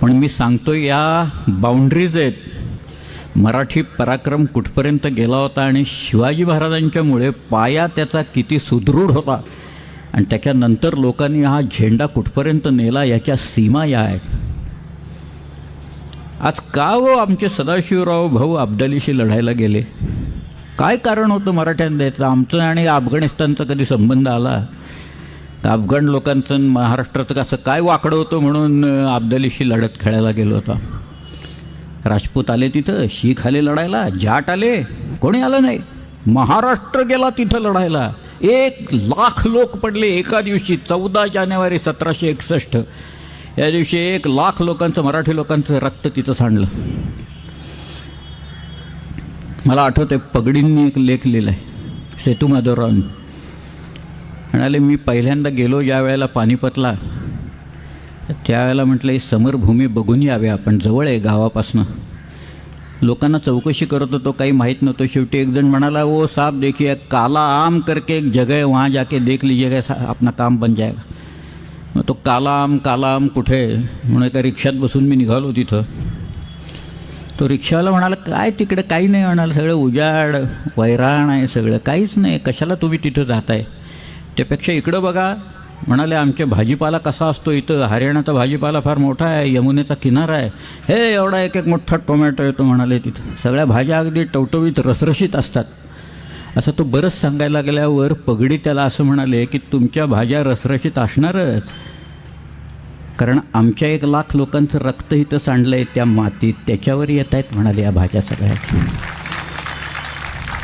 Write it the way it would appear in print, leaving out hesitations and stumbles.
पण मी सांगतो, या बाउंड्रीज आहेत. मराठी पराक्रम कुठपर्यंत गेला होता आणि शिवाजी महाराजांच्यामुळे पाया त्याचा किती सुदृढ होता आणि त्याच्यानंतर लोकांनी हा झेंडा कुठपर्यंत नेला, याच्या सीमा या आहेत. आज का हो आमचे सदाशिवराव भाऊ अब्दालीशी लढायला गेले? काय कारण होतं मराठ्यांना द्यायचं? आमचं आणि अफगाणिस्तानचा कधी संबंध आला? अफगाण लोकांचं महाराष्ट्राचं कसं काय वाकडं होतं म्हणून अब्दालीशी लढत खेळायला गेलो होता? राजपूत आले तिथं, शीख आले लढायला, जाट आले, कोणी आलं नाही. महाराष्ट्र गेला तिथं लढायला. 1,00,000 लोक पडले एका दिवशी. 14 जानेवारी 1761 या दिवशी 1,00,000 लोकांचं, मराठी लोकांचं रक्त तिथं सांडलं. मला आठवतं पगडींनी एक लेख लिहिला आहे, सेतुमाधवराव म्हणाले, मी पहिल्यांदा गेलो ज्या वेळेला पानिपतला, त्यावेळेला म्हटलं, ही समरभूमी बघून यावे आपण, जवळ आहे गावापासनं. लोकांना चौकशी करत होतो, काही माहीत नव्हतं. शेवटी एक जण म्हणाला, वो साहब देखिए, काला आम करके एक जगह है, वहाँ जाके देख लीजिएगा, अपना काम बन जाएगा. मग तो काला आम कुठे म्हणून एका रिक्षात बसून मी निघालो तिथं. तो रिक्षावाला म्हणाला, काय तिकडे काही नाही. म्हणाला, सगळं उजाड वैराण आहे, सगळं काहीच नाही, कशाला तुम्ही तिथं जाताय? त्यापेक्षा इकडं बघा. म्हणाले, आमच्या भाजीपाला कसा असतो इथं, हरियाणाचा भाजीपाला फार मोठा आहे, यमुनेचा किनारा आहे, हे एवढा एक एक मोठा टोमॅटो येतो. म्हणाले, तिथं सगळ्या भाज्या अगदी टवटवीत रसरशीत असतात. असं तो बरंच सांगायला गेल्यावर पगडी त्याला असं म्हणाले की तुमच्या भाज्या रसरशीत असणारच, कारण आमच्या 1,00,000 लोकांचं रक्त इथं सांडलं आहे त्या मातीत, त्याच्यावर येत आहेत म्हणाले या भाज्या सगळ्या.